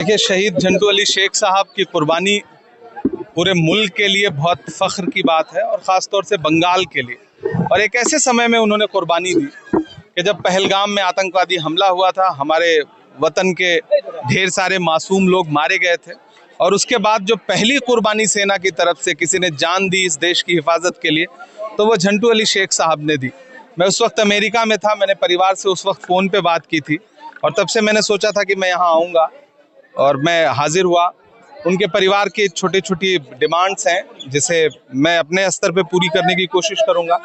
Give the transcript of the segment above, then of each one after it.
देखिए, शहीद झंटू अली शेख साहब की कुर्बानी पूरे मुल्क के लिए बहुत फख्र की बात है और ख़ास तौर से बंगाल के लिए। और एक ऐसे समय में उन्होंने कुर्बानी दी कि जब पहलगाम में आतंकवादी हमला हुआ था, हमारे वतन के ढेर सारे मासूम लोग मारे गए थे और उसके बाद जो पहली कुर्बानी सेना की तरफ से किसी ने जान दी इस देश की हिफाजत के लिए, तो वो झंटू अली शेख साहब ने दी। मैं उस वक्त अमेरिका में था, मैंने परिवार से उस वक्त फ़ोन पे बात की थी और तब से मैंने सोचा था कि मैं यहाँ आऊँगा और मैं हाजिर हुआ। उनके परिवार की छोटी छोटी डिमांड्स हैं जिसे मैं अपने स्तर पे पूरी करने की कोशिश करूंगा।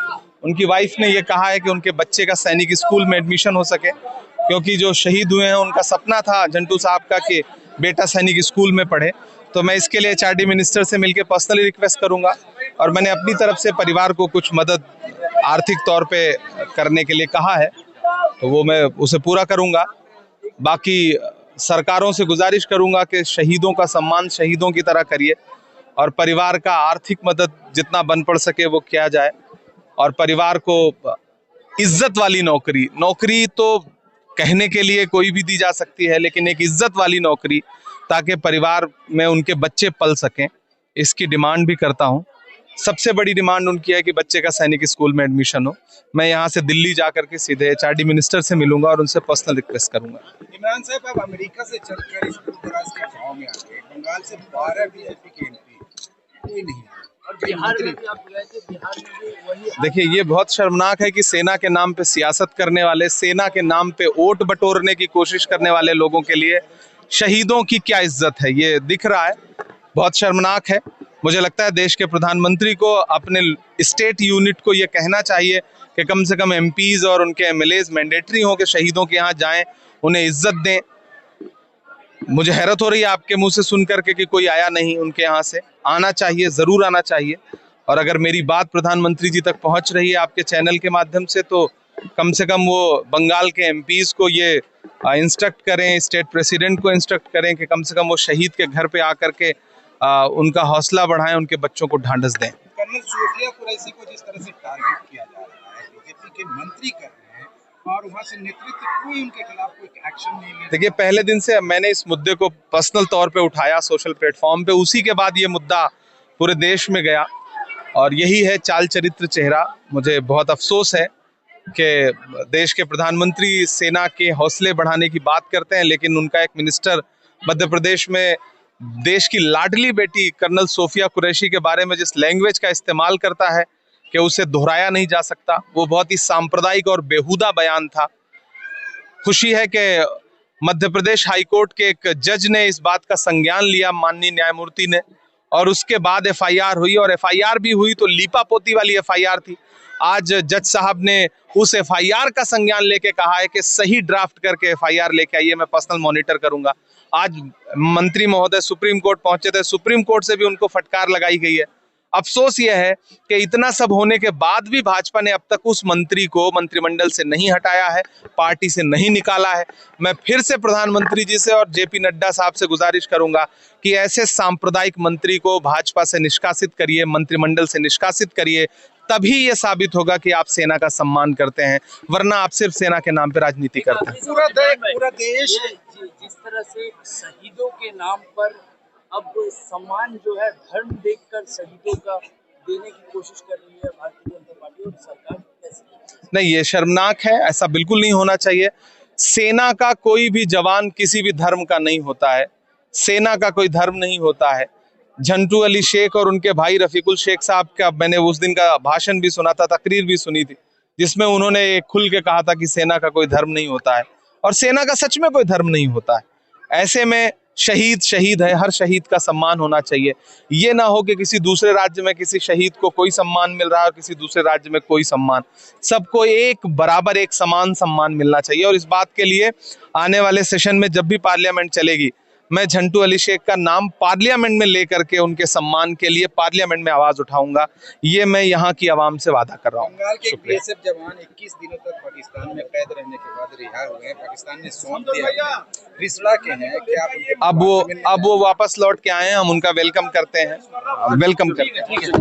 उनकी वाइफ ने ये कहा है कि उनके बच्चे का सैनिक स्कूल में एडमिशन हो सके, क्योंकि जो शहीद हुए हैं उनका सपना था झंटू साहब का कि बेटा सैनिक स्कूल में पढ़े। तो मैं इसके लिए HRD मिनिस्टर से मिलकर पर्सनली रिक्वेस्ट करूंगा और मैंने अपनी तरफ से परिवार को कुछ मदद आर्थिक तौर पे करने के लिए कहा है, तो वो मैं उसे पूरा करूंगा। बाकी सरकारों से गुजारिश करूंगा कि शहीदों का सम्मान शहीदों की तरह करिए और परिवार का आर्थिक मदद जितना बन पड़ सके वो किया जाए। और परिवार को इज्जत वाली नौकरी तो कहने के लिए कोई भी दी जा सकती है, लेकिन एक इज्जत वाली नौकरी ताकि परिवार में उनके बच्चे पल सकें, इसकी डिमांड भी करता हूं। सबसे बड़ी डिमांड उनकी है कि बच्चे का सैनिक स्कूल में एडमिशन हो। मैं यहाँ से दिल्ली जाकर के सीधे HRD मिनिस्टर से मिलूंगा और उनसे पर्सनल रिक्वेस्ट करूंगा। इमरान साहब, आप अमेरिका से चलकर इस दूर-दराज के गांव में आ गए। बंगाल से 12 बीजेपी के MP कोई नहीं है और बिहार में भी आप गए थे, बिहार में भी वही। देखिए, ये बहुत शर्मनाक है कि सेना के नाम पे सियासत करने वाले, सेना के नाम पे वोट बटोरने की कोशिश करने वाले लोगों के लिए शहीदों की क्या इज्जत है, ये दिख रहा है। बहुत शर्मनाक है। मुझे लगता है देश के प्रधानमंत्री को अपने स्टेट यूनिट को ये कहना चाहिए कि कम से कम MPs और उनके MLAs मैंडेटरी हों कि शहीदों के यहाँ जाएं, उन्हें इज्जत दें। मुझे हैरत हो रही है आपके मुंह से सुन करके कि कोई आया नहीं उनके यहाँ से। आना चाहिए, ज़रूर आना चाहिए। और अगर मेरी बात प्रधानमंत्री जी तक पहुँच रही है आपके चैनल के माध्यम से, तो कम से कम वो बंगाल के MPs को ये इंस्ट्रक्ट करें, स्टेट प्रेसिडेंट को इंस्ट्रक्ट करें कि कम से कम वो शहीद के घर पे आकर के उनका हौसला बढ़ाएं, उनके बच्चों को ढांढस दें। कर्नल सोफिया कुरैशी को जिस तरह से टारगेट किया जा रहा है, बीजेपी के मंत्री कर रहे हैं और वहां से नेतृत्व कोई उनके खिलाफ कोई एक्शन नहीं ले रहा। देखिए, पहले दिन से मैंने इस मुद्दे को पर्सनल तौर पे उठाया सोशल प्लेटफॉर्म पे, उसी के बाद ये मुद्दा पूरे देश में गया और यही है चाल चरित्र चेहरा। मुझे बहुत अफसोस है कि देश के प्रधानमंत्री सेना के हौसले बढ़ाने की बात करते हैं, लेकिन उनका एक मिनिस्टर मध्य प्रदेश में देश की लाडली बेटी कर्नल सोफिया कुरैशी के बारे में जिस लैंग्वेज का इस्तेमाल करता है कि उसे दोहराया नहीं जा सकता। वो बहुत ही सांप्रदायिक और बेहुदा बयान था। खुशी है कि मध्य प्रदेश हाई कोर्ट के एक जज ने इस बात का संज्ञान लिया, माननीय न्यायमूर्ति ने, और उसके बाद FIR हुई और FIR भी हुई तो लीपापोती वाली FIR थी। आज जज साहब ने उस FIR का संज्ञान लेके कहा है कि सही ड्राफ्ट करके FIR लेके आइए, मैं पर्सनल मॉनिटर करूंगा। आज मंत्री महोदय सुप्रीम कोर्ट पहुंचे थे, सुप्रीम कोर्ट से भी उनको फटकार लगाई गई है। अफसोस यह है कि इतना सब होने के बाद भी भाजपा ने अब तक उस मंत्री को मंत्रिमंडल से नहीं हटाया है, पार्टी से नहीं निकाला है। मैं फिर से प्रधानमंत्री जी से और JP नड्डा साहब से गुजारिश करूंगा कि ऐसे सांप्रदायिक मंत्री को भाजपा से निष्कासित करिए, मंत्रिमंडल से निष्कासित करिए, तभी ये साबित होगा कि आप सेना का सम्मान करते हैं, वरना आप सिर्फ सेना के नाम पे राजनीति करते हैं। पूरा देश जिस तरह से शहीदों के नाम पर अब सम्मान जो है धर्म देखकर शहीदों का देने की कोशिश कर रही है भारतीय जनता पार्टी और सरकार, कैसे? नहीं, ये शर्मनाक है, ऐसा बिल्कुल नहीं होना चाहिए। सेना का कोई भी जवान किसी भी धर्म का नहीं होता है, सेना का कोई धर्म नहीं होता है। झंटू अली शेख और उनके भाई रफीकुल शेख साहब का मैंने उस दिन का भाषण भी सुना था, तकरीर भी सुनी थी, जिसमें उन्होंने खुल के कहा था कि सेना का कोई धर्म नहीं होता है और सेना का सच में कोई धर्म नहीं होता है। ऐसे में शहीद है, हर शहीद का सम्मान होना चाहिए। ये ना हो कि किसी दूसरे राज्य में किसी शहीद को कोई सम्मान मिल रहा है और किसी दूसरे राज्य में कोई सम्मान। सबको एक बराबर, एक समान सम्मान मिलना चाहिए। और इस बात के लिए आने वाले सेशन में जब भी पार्लियामेंट चलेगी, मैं झंटू अली शेख का नाम पार्लियामेंट में लेकर के उनके सम्मान के लिए पार्लियामेंट में आवाज उठाऊंगा। ये मैं यहाँ की आवाम से वादा कर रहा हूँ। बंगाल के BSF जवान 21 दिनों तक पाकिस्तान में कैद रहने के बाद रिहा हुए हैं, पाकिस्तान ने सौंप दिया, रिसड़ा के हैं। क्या अब वो वापस लौट के आए हैं, हम उनका वेलकम करते हैं, वेलकम करते हैं।